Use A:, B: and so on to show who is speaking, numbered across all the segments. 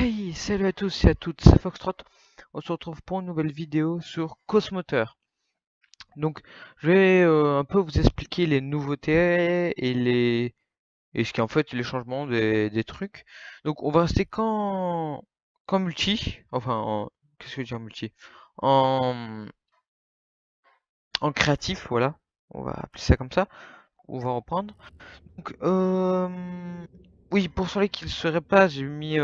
A: Hey, salut à tous et à toutes, c'est Foxtrot. On se retrouve pour une nouvelle vidéo sur Cosmoteur. Donc, je vais un peu vous expliquer les nouveautés et ce qui est en fait les changements des trucs. Donc, on va rester qu'en multi, enfin, qu'est-ce que je veux dire multi? En, en créatif, voilà. On va appeler ça comme ça. On va reprendre. Donc, oui, pour ceux qui ne le sauraient pas, j'ai mis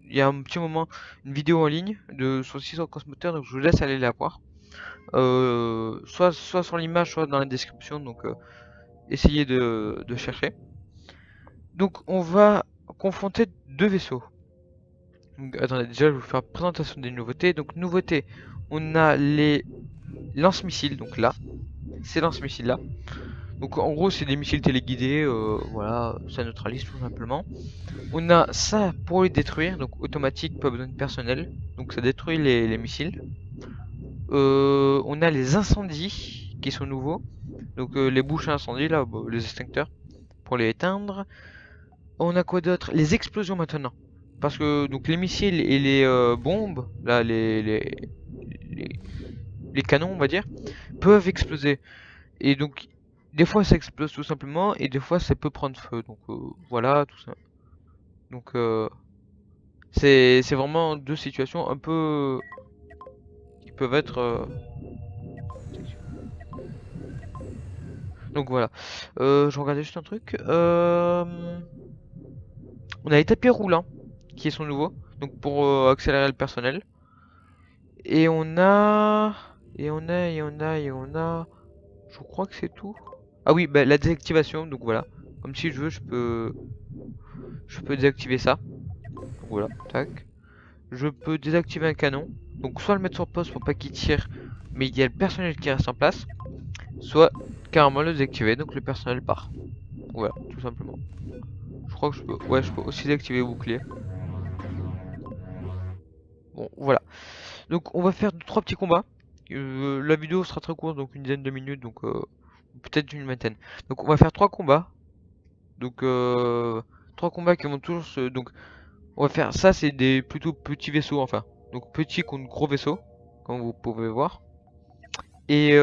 A: il y a un petit moment une vidéo en ligne sur le site sur Cosmoteur, donc je vous laisse aller la voir. Soit sur l'image, soit dans la description, donc essayez de chercher. Donc, on va confronter deux vaisseaux. Donc, attendez, déjà, je vais vous faire la présentation des nouveautés. Donc, nouveauté, on a les lance-missiles, donc là, ces lance-missiles là. Donc, en gros, c'est des missiles téléguidés, voilà, ça neutralise tout simplement. On a ça pour les détruire, donc automatique, pas besoin de personnel, donc ça détruit les missiles. On a les incendies qui sont nouveaux, donc les bouches à incendie là, les extincteurs pour les éteindre. On a quoi d'autre? Les explosions maintenant, parce que donc les missiles et les bombes, là les, les canons on va dire, peuvent exploser. Et donc des fois ça explose tout simplement et des fois ça peut prendre feu. Donc voilà tout ça. Donc c'est vraiment deux situations un peu qui peuvent être. Donc voilà. Je regardais juste un truc. On a les tapis roulants qui sont nouveaux. Donc pour accélérer le personnel. Et on a. Et on a. Je crois que c'est tout. Ah oui, bah, la désactivation. Donc voilà. Comme si je veux, je peux désactiver ça. Donc voilà. Tac. Je peux désactiver un canon. Donc soit le mettre sur pause pour pas qu'il tire, mais il y a le personnel qui reste en place. Soit carrément le désactiver, donc le personnel part. Voilà, tout simplement. Je crois que je peux, ouais, je peux aussi désactiver le bouclier. Bon, voilà. Donc on va faire trois petits combats. La vidéo sera très courte, donc une dizaine de minutes, donc peut-être une vingtaine. Donc on va faire trois combats. Donc trois combats qui vont tous. Donc on va faire ça, c'est des plutôt petits vaisseaux, enfin. Donc petits contre gros vaisseaux, comme vous pouvez voir. Et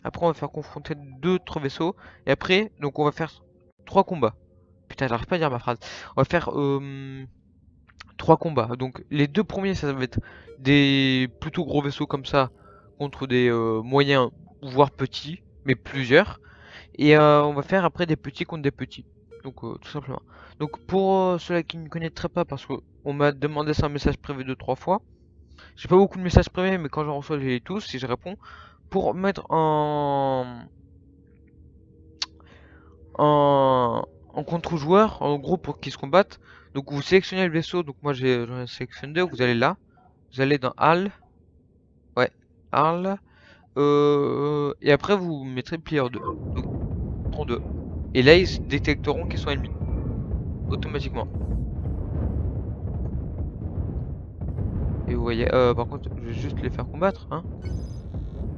A: après on va faire confronter d'autres vaisseaux. Et après, donc on va faire trois combats. Putain, j'arrive pas à dire ma phrase. On va faire trois combats. Donc les deux premiers, ça va être des plutôt gros vaisseaux comme ça contre des moyens, voire petits, mais plusieurs. Et on va faire après des petits contre des petits. Donc tout simplement. Donc pour ceux qui ne connaîtraient pas, parce que on m'a demandé ça en message privé deux trois fois. J'ai pas beaucoup de messages privés, mais quand j'en reçois, je les lis tous si je réponds. Pour mettre en contre-joueur, en gros pour qu'ils se combattent. Donc vous sélectionnez le vaisseau, donc moi j'en sélectionne deux, vous allez là, vous allez dans HAL, ouais, HAL, et après vous mettrez player 2, donc prends 2. Et là ils se détecteront qu'ils sont ennemis, automatiquement. Et vous voyez, par contre je vais juste les faire combattre, hein.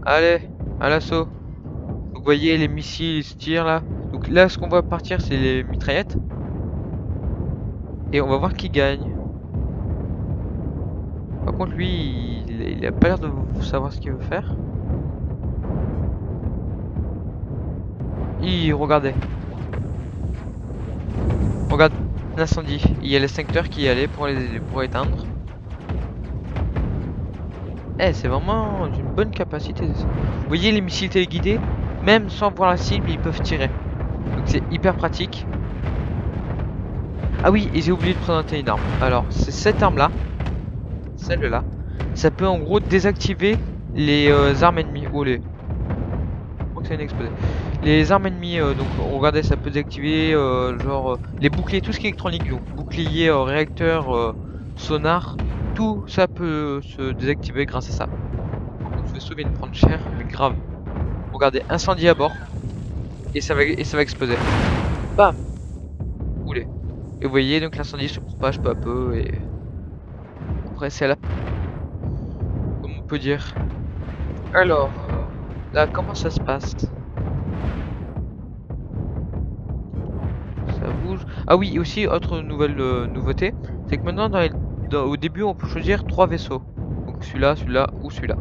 A: Allez, à l'assaut. Donc vous voyez les missiles ils se tirent là. Donc là ce qu'on va partir c'est les mitraillettes. Et on va voir qui gagne. Par contre, lui, il a pas l'air de savoir ce qu'il veut faire. Regardez. Regarde l'incendie. Il y a l'extincteur qui y allait pour éteindre. Eh, c'est vraiment d'une bonne capacité. Vous voyez les missiles téléguidés, même sans voir la cible, ils peuvent tirer. Donc c'est hyper pratique. Ah oui, et j'ai oublié de présenter une arme. Alors, c'est cette arme-là. Celle-là. Ça peut en gros désactiver les armes ennemies. Oh les. Je crois que c'est une explosée. Les armes ennemies, donc regardez, ça peut désactiver genre les boucliers, tout ce qui est électronique, donc bouclier, réacteur, sonar, tout ça peut se désactiver grâce à ça. Donc ce vaisseau vient de prendre cher, mais grave. Regardez, incendie à bord, et ça va exploser. Bam. Oulé. Et vous voyez, donc l'incendie se propage peu à peu, et après c'est là, comme on peut dire. Alors, là, comment ça se passe? Ça bouge. Ah oui, aussi, autre nouvelle nouveauté, c'est que maintenant, au début, on peut choisir 3 vaisseaux. Donc celui-là, celui-là ou celui-là.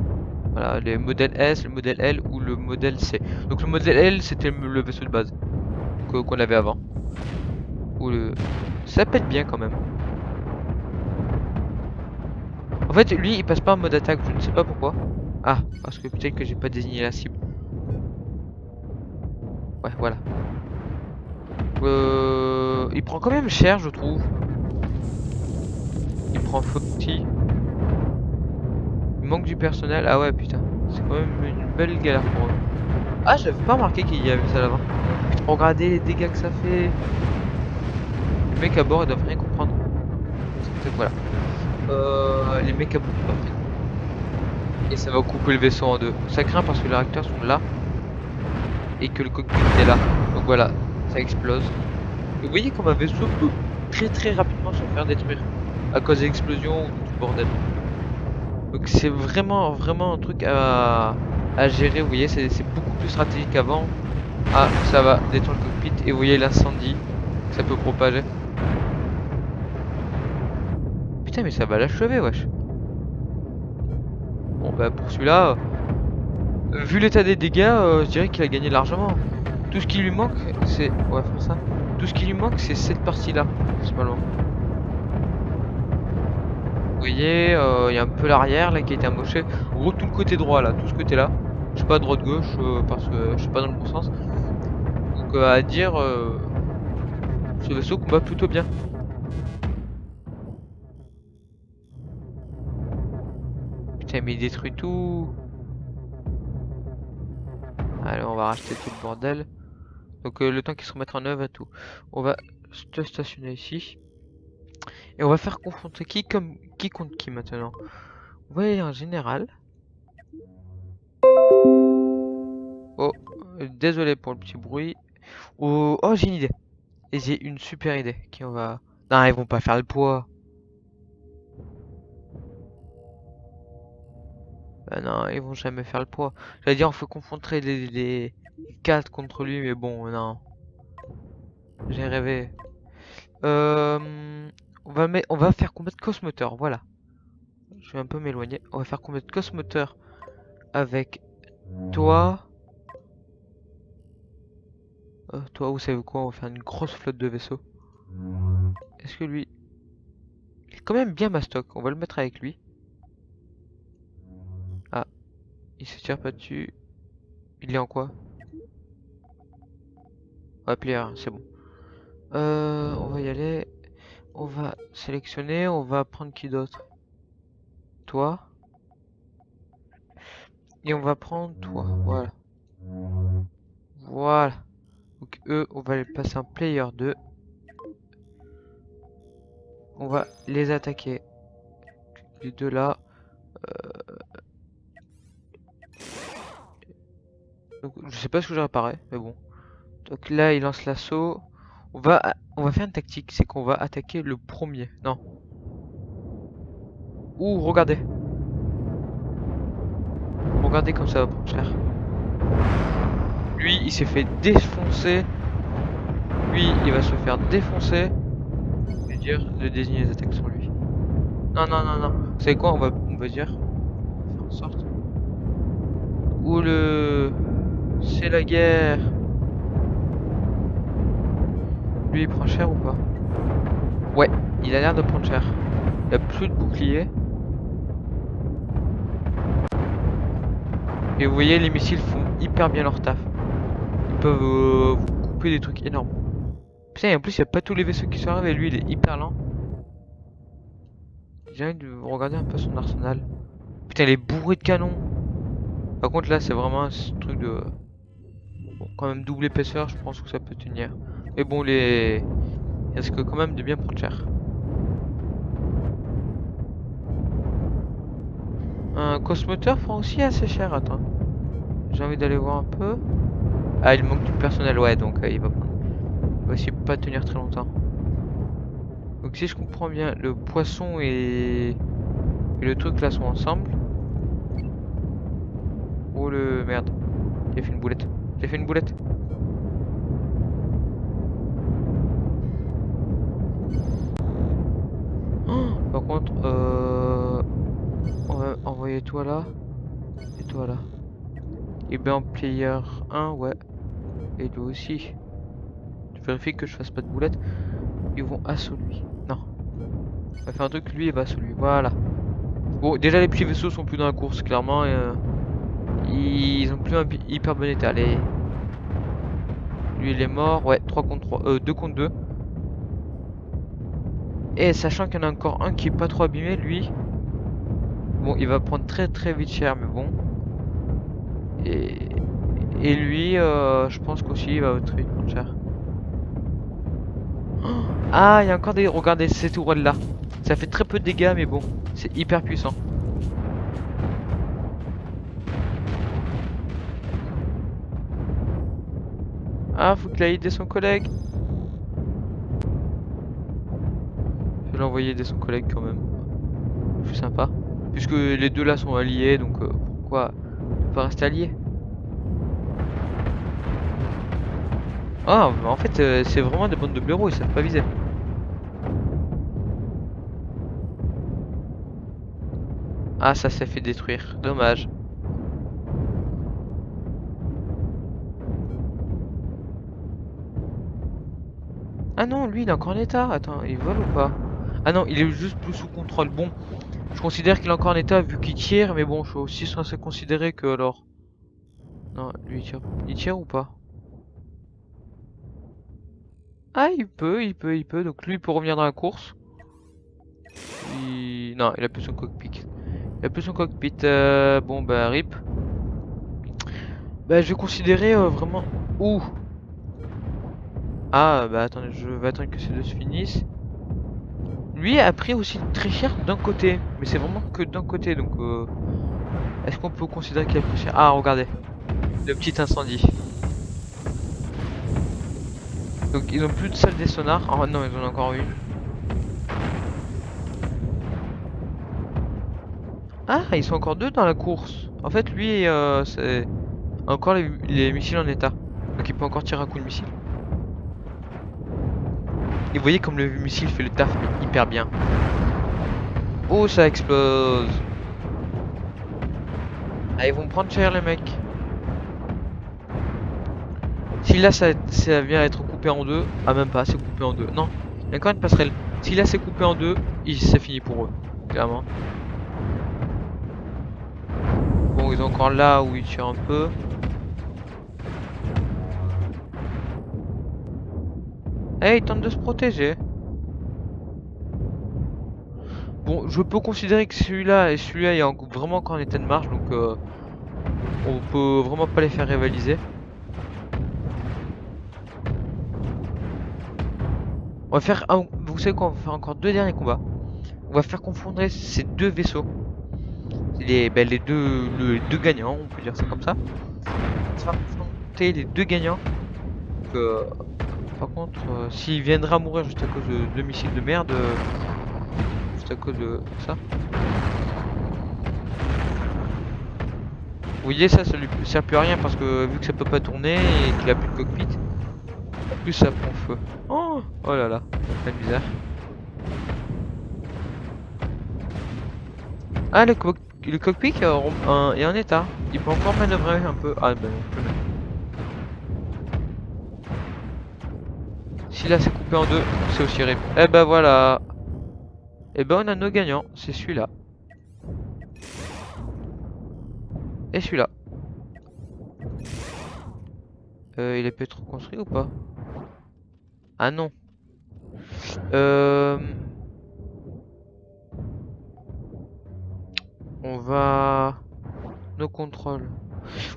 A: Voilà, les modèles S, le modèle L ou le modèle C. Donc le modèle L, c'était le vaisseau de base qu'on avait avant. Ou le... Ça pète bien quand même. En fait, lui, il passe pas en mode attaque, je ne sais pas pourquoi. Ah, parce que peut-être que j'ai pas désigné la cible. Ouais, voilà. Il prend quand même cher, je trouve. Il prend Foxy. Il manque du personnel. Ah ouais, putain. C'est quand même une belle galère pour eux. Ah, j'avais pas remarqué qu'il y avait ça là-bas. Putain, regardez les dégâts que ça fait. Les mecs à bord, ils doivent rien comprendre. Donc voilà. Les mecs à bord, ils doivent rien comprendre. Et ça va couper le vaisseau en deux. Ça craint parce que les réacteurs sont là. Et que le cockpit est là. Donc voilà, ça explose. Et vous voyez comme un vaisseau peut très rapidement se faire détruire. À cause d'explosions ou du bordel. Donc c'est vraiment un truc à gérer, vous voyez, c'est beaucoup plus stratégique qu'avant. Ah, ça va détruire le cockpit et vous voyez l'incendie que ça peut propager. Putain, mais ça va l'achever, wesh. Bon, bah pour celui-là, vu l'état des dégâts, je dirais qu'il a gagné largement. Tout ce qui lui manque, c'est... Ouais, faire ça. Tout ce qui lui manque, c'est cette partie-là, principalement. Vous voyez, il y a un peu l'arrière là qui a été amoché. En gros, tout le côté droit là, tout ce côté-là. Je sais pas droite-gauche parce que je suis pas dans le bon sens. Donc à dire, ce vaisseau combat plutôt bien. Putain, mais il détruit tout. Allez, on va racheter tout le bordel. Donc le temps qu'il se remette en œuvre et tout. On va se stationner ici. Et on va faire confronter qui contre qui maintenant. On va aller en général. Oh, désolé pour le petit bruit. Oh, oh, j'ai une idée. Et j'ai une super idée. Qui on va... Non, ils vont pas faire le poids. Bah non, ils vont jamais faire le poids. J'allais dire, on fait confronter les 4 contre lui, mais bon, non. J'ai rêvé. On va faire combattre Cosmoteur, voilà. Je vais un peu m'éloigner. On va faire combattre Cosmoteur avec toi. Toi, vous savez quoi? On va faire une grosse flotte de vaisseaux. Est-ce que lui... Il est quand même bien mastoc. On va le mettre avec lui. Ah, il se tire pas dessus. Il est en quoi? Ouais, player, c'est bon. On va y aller. On va sélectionner. On va prendre qui d'autre? Toi. Et on va prendre toi. Voilà. Voilà. Donc eux, on va les passer en player 2. On va les attaquer. Les deux là. Donc, je sais pas ce que j'ai réparé, mais bon. Donc là, il lance l'assaut. On va faire une tactique, c'est qu'on va attaquer le premier. Non. Ouh, regardez. Regardez comme ça va prendre cher. Lui, il s'est fait défoncer. Lui, il va se faire défoncer. Je vais dire de désigner les attaques sur lui. Non, non, non, non. Vous savez quoi, on va dire. On va faire en sorte. Ouh le... C'est la guerre. Lui, il prend cher ou pas? Ouais, il a l'air de prendre cher. Il a plus de bouclier. Et vous voyez, les missiles font hyper bien leur taf. Ils peuvent vous couper des trucs énormes. Putain, et en plus, il n'y a pas tous les vaisseaux qui sont arrivés. Lui, il est hyper lent. J'ai envie de regarder un peu son arsenal. Putain, il est bourré de canons. Par contre, là, c'est vraiment un truc de... Bon, quand même double épaisseur, je pense que ça peut tenir. Mais bon, les... Il risque quand même de bien prendre cher. Un cosmoteur prend aussi assez cher, attends. J'ai envie d'aller voir un peu. Ah, il manque du personnel, ouais, donc il va prendre. Il va aussi pas tenir très longtemps. Donc si je comprends bien, le poisson et le truc là sont ensemble. Oh le... Merde. J'ai fait une boulette. J'ai fait une boulette. Par contre, on va envoyer toi là et toi là. Et bien en player 1, ouais. Et lui aussi. Je vérifie que je fasse pas de boulettes. Ils vont assaut lui. Non. On va faire un truc, lui il va assaut lui. Voilà. Bon, déjà les petits vaisseaux sont plus dans la course, clairement. Ils ont plus un hyper bon état. Allez. Lui il est mort. Ouais, 3 contre 3. 2 contre 2. Et sachant qu'il y en a encore un qui est pas trop abîmé, lui. Bon, il va prendre très très vite cher, mais bon. Et, et lui, je pense qu'aussi il va très vite prendre cher. Ah, il y a encore des... Regardez cette tourelle là. Ça fait très peu de dégâts, mais bon, c'est hyper puissant. Ah, faut qu'il aille aider son collègue. Je vais l'envoyer aider son collègue quand même. Plus sympa. Puisque les deux là sont alliés, donc pourquoi ne pas rester alliés? Ah, mais en fait, c'est vraiment des bandes de blaireaux, ils savent pas viser. Ah, ça s'est fait détruire. Dommage. Ah non, lui, il est encore en état. Attends, il vole ou pas? Ah non, il est juste plus sous contrôle. Bon, je considère qu'il est encore en état vu qu'il tire, mais bon, je suis aussi censé considérer que alors... Non, lui, il tire ou pas? Ah, il peut. Donc lui, il peut revenir dans la course. Non, il a plus son cockpit. Il a plus son cockpit. Bon, bah, rip. Bah, je vais considérer vraiment... Ouh! Ah, bah, attendez, je vais attendre que ces deux se finissent. Lui a pris aussi très cher d'un côté. Mais c'est vraiment que d'un côté, donc... Est-ce qu'on peut considérer qu'il a pris cher? Ah, regardez. Le petit incendie. Donc, ils ont plus de salle des sonars. Ah non, ils en ont encore une. Ah, ils sont encore deux dans la course. En fait, lui, c'est encore les missiles en état. Donc, il peut encore tirer un coup de missile. Et vous voyez comme le missile fait le taf mais hyper bien. Oh, ça explose. Ah, ils vont prendre cher les mecs. Si là ça vient être coupé en deux, ah même pas, c'est coupé en deux. Non, il y a encore une passerelle. Si là c'est coupé en deux, c'est fini pour eux, clairement. Bon, ils sont encore là où ils tirent un peu. Eh, ils tentent de se protéger. Bon, je peux considérer que celui-là et celui-là est vraiment encore en état de marche, donc on peut vraiment pas les faire rivaliser. On va faire, vous savez quoi, on va faire encore deux derniers combats. On va faire confondre ces deux vaisseaux. Les deux gagnants, on peut dire ça comme ça. On va faire confronter les deux gagnants. Donc, par contre, s'il viendra à mourir juste à cause de deux missiles de merde, juste à cause de ça. Vous voyez ça, ça lui sert plus à rien parce que vu que ça peut pas tourner et qu'il a plus de cockpit, en plus ça prend feu. Oh, oh là là, quelle misère. Ah, le cockpit est en état. Il peut encore manœuvrer un peu. Ah, ben non, plus. Si là c'est coupé en deux, c'est aussi rip. Eh ben voilà. Eh ben on a nos gagnants, c'est celui-là. Et celui-là. Il est peut-être construit ou pas? Ah non. Euh... On va... Nos contrôles.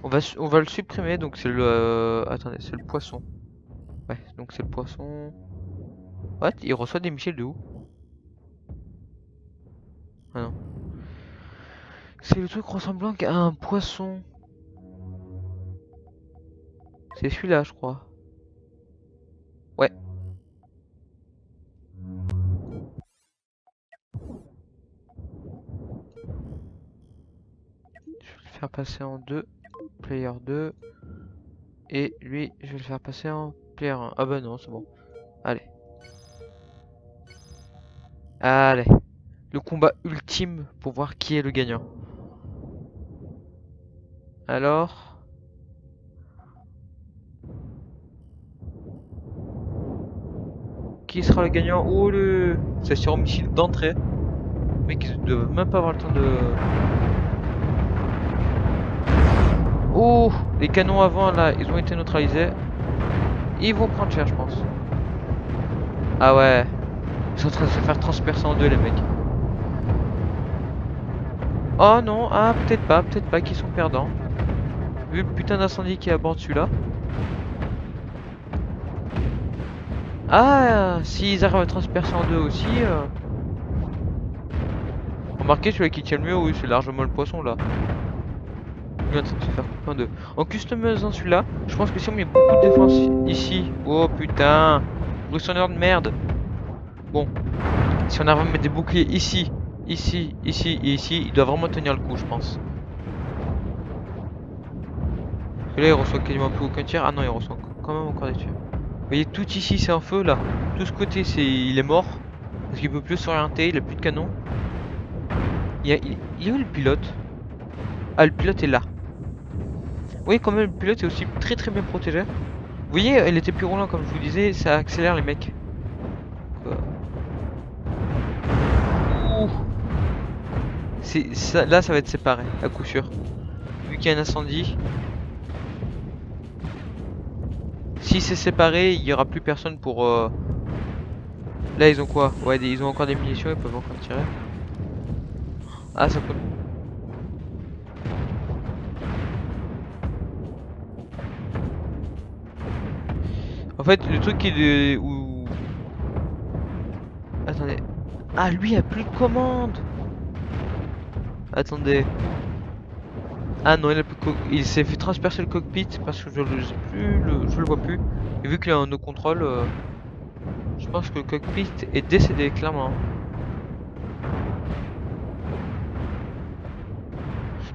A: On va le supprimer, donc c'est le... Attendez, c'est le poisson. Ouais, donc c'est le poisson... What? Il reçoit des missiles de où? Ah non. C'est le truc ressemblant à un poisson. C'est celui-là, je crois. Ouais. Je vais le faire passer en 2. Player 2. Et lui, je vais le faire passer en player 1. Ah bah non, c'est bon. Allez. Allez. le combat ultime pour voir qui est le gagnant. Alors... Qui sera le gagnant? Oh le... C'est sur un missile d'entrée. Mais qu'ils ne doivent même pas avoir le temps de... Oh, les canons avant là, ils ont été neutralisés. Ils vont prendre cher, je pense. Ah ouais, ils sont en train de se faire transpercer en deux, les mecs. Oh non, ah peut-être pas qu'ils sont perdants. Vu le putain d'incendie qui aborde celui-là. Ah, s'ils arrivent à transpercer en deux aussi. Remarquez celui qui tient le mieux, oui, c'est largement le poisson là. Il est en train de se faire couper en deux. En customisant celui-là, je pense que si on met beaucoup de défense ici. Oh putain, Bruxonneur de merde. Bon, si on arrive à mettre des boucliers ici, ici, ici et ici, il doit vraiment tenir le coup, je pense. Parce que là, il reçoit quasiment plus aucun tir. Ah non, il reçoit quand même encore des tirs. Vous voyez, tout ici, c'est en feu là. Tout ce côté, il est mort. Parce qu'il peut plus s'orienter, il a plus de canon. Il est où le pilote? Ah, le pilote est là. Oui, quand même, le pilote est aussi très bien protégé. Vous voyez, il était plus roulant, comme je vous disais, ça accélère les mecs. Ouh. Ça, là, ça va être séparé, à coup sûr. Vu qu'il y a un incendie. Si c'est séparé, il y aura plus personne pour... Là, ils ont quoi? Ouais, ils ont encore des munitions, ils peuvent encore tirer. Ah, ça coûte... En fait, le truc qui est où... Attendez. Ah, lui a plus de commande. Attendez. Ah non, il s'est fait transpercer le cockpit parce que je le vois plus. Et vu qu'il est en no contrôle, je pense que le cockpit est décédé, clairement.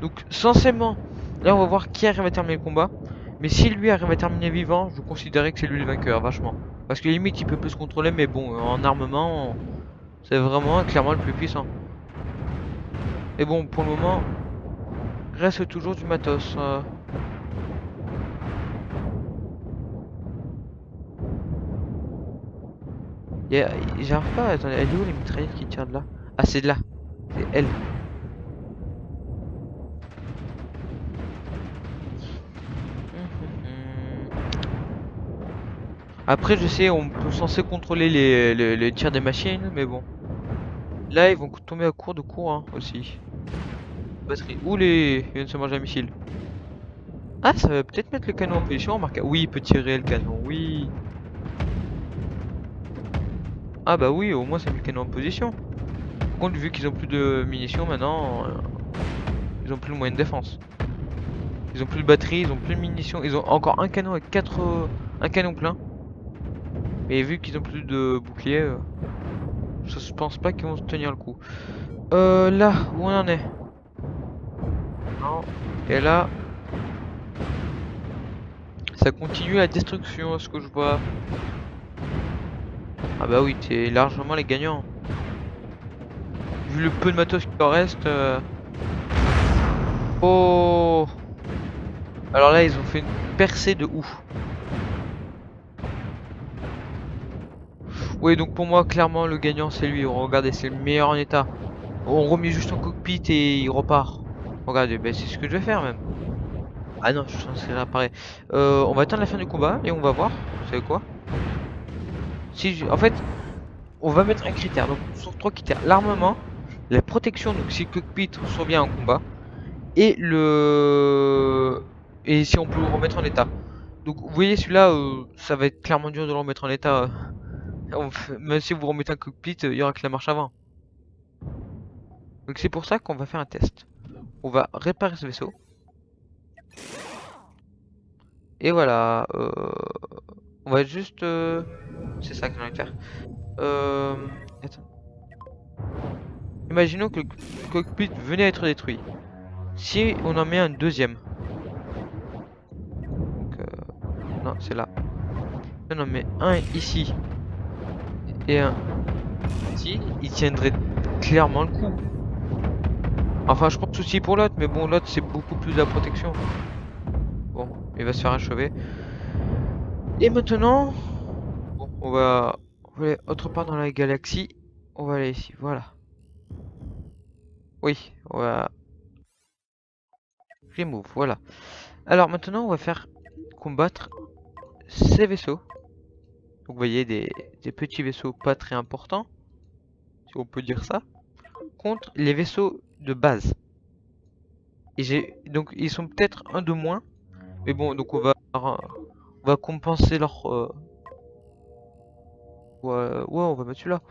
A: Donc, censément, là on va voir qui arrive à terminer le combat. Mais si lui arrive à terminer vivant, je considérais que c'est lui le vainqueur, vachement. Parce que limite, il peut plus se contrôler, mais bon, en armement, c'est vraiment clairement le plus puissant. Et bon, pour le moment, reste toujours du matos. J'arrive pas, attendez, elle est où les mitraillettes qui tirent de là? Ah, c'est de là, c'est elle. Après, je sais, on peut censé contrôler les tirs des machines, mais bon. Là, ils vont tomber à court de courant aussi. Batterie. Ouh, ils viennent de se manger un missile. Ah, ça va peut-être mettre le canon en position, remarque. Oui, il peut tirer le canon, oui. Ah bah oui, au moins ça met le canon en position. Par contre, vu qu'ils ont plus de munitions maintenant, ils ont plus le moyen de défense. Ils ont plus de batterie, ils ont plus de munitions. Ils ont encore un canon avec un canon plein. Mais vu qu'ils ont plus de boucliers, je pense pas qu'ils vont se tenir le coup. Là, où on en est? Non. Et là, ça continue la destruction, à ce que je vois. Ah bah oui, t'es largement les gagnants. Vu le peu de matos qui leur reste. Oh. Alors là, ils ont fait une percée de ouf. Oui, donc pour moi, clairement, le gagnant, c'est lui. Regardez, c'est le meilleur en état. On remet juste en cockpit et il repart. Regardez, bah, c'est ce que je vais faire même. Ah non, je suis censé réapparaître. On va attendre la fin du combat et on va voir. Vous savez quoi? En fait, on va mettre un critère. Donc, sur 3 critères. L'armement, la protection, donc si le cockpit survient en combat. Et et si on peut le remettre en état. Donc vous voyez celui-là, ça va être clairement dur de le remettre en état. Même si vous remettez un cockpit, il y aura que la marche avant. Donc c'est pour ça qu'on va faire un test. On va réparer ce vaisseau. Et voilà. On va juste... C'est ça que j'ai envie de faire. Attends. Imaginons que le cockpit venait à être détruit. Si on en met un deuxième. Donc, non, c'est là. On en met un ici. Et un ici. Il tiendrait clairement le coup. Enfin, je pense aussi pour l'autre, mais bon, l'autre c'est beaucoup plus de la protection. Bon, il va se faire achever. Et maintenant, bon, on va aller autre part dans la galaxie. On va aller ici, voilà. Oui, on va remove, voilà. Alors maintenant, on va faire combattre ces vaisseaux. Donc vous voyez des petits vaisseaux pas très importants, si on peut dire ça, contre les vaisseaux de base. Et donc ils sont peut-être un de moins, mais bon, donc on va compenser leur ouais, on va mettre celui-là.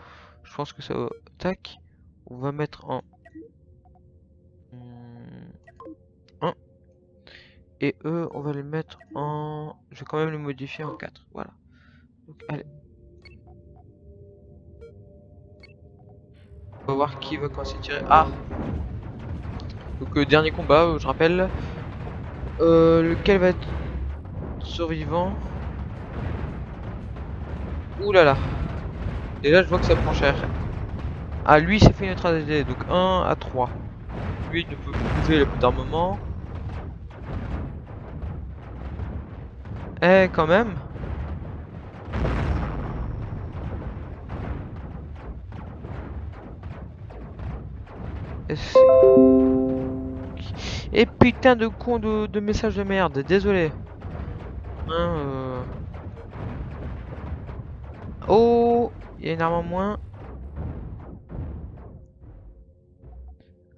A: Je pense que ça va. Tac. On va mettre en 1. Et eux, on va les mettre en. Je vais quand même les modifier en 4. Voilà. Donc, allez. On va voir qui va commencer à tirer. Ah! Donc, dernier combat, je rappelle. Lequel va être survivant? Ouh là là. Déjà, je vois que ça prend cher. Ah, lui, il s'est fait neutraliser. Donc, 1 à 3. Lui, il ne peut plus bouger, il a plus d'armement. Eh, quand même. Et putain de con de message de merde. Désolé. Hein, Oh, il y a une arme en moins.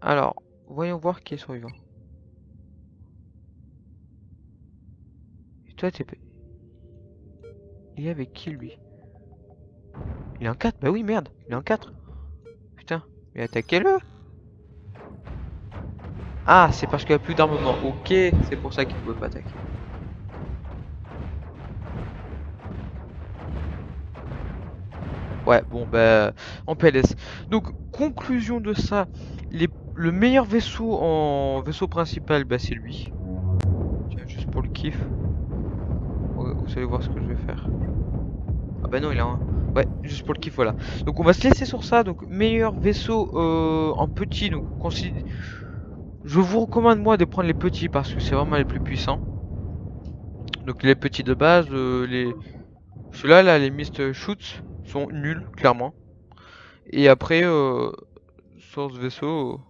A: Alors, voyons voir qui est survivant. Et toi, il est avec qui lui? Il est en 4. Bah oui, merde. Il est en 4. Putain, mais attaquez-le. Ah, c'est parce qu'il n'y a plus d'armement. Ok, c'est pour ça qu'il ne pouvait pas attaquer. Ouais, bon, bah, en PLS. Donc, conclusion de ça, le meilleur vaisseau en vaisseau principal, bah, c'est lui. Tiens, juste pour le kiff. Vous allez voir ce que je vais faire. Ah bah non, il a un. Ouais, juste pour le kiff, voilà. Donc, on va se laisser sur ça. Donc, meilleur vaisseau en petit. Donc, je vous recommande, moi, de prendre les petits parce que c'est vraiment les plus puissants. Donc, les petits de base, ceux-là, là, les Mist Shoots sont nuls, clairement. Et après, sur ce vaisseau.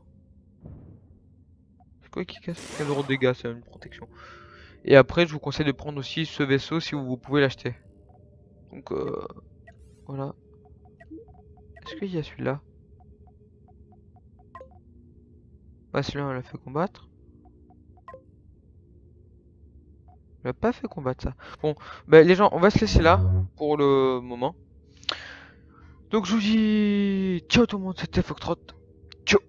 A: C'est quoi qui casse 15 € de dégâts, c'est une protection. Et après, je vous conseille de prendre aussi ce vaisseau si vous pouvez l'acheter. Donc, voilà. Est-ce qu'il y a celui-là? Ouais, celui-là, on l'a fait combattre. On l'a pas fait combattre, ça. Bon, bah, les gens, on va se laisser là pour le moment. Donc, je vous dis ciao tout le monde, c'était Foxtrot. Ciao.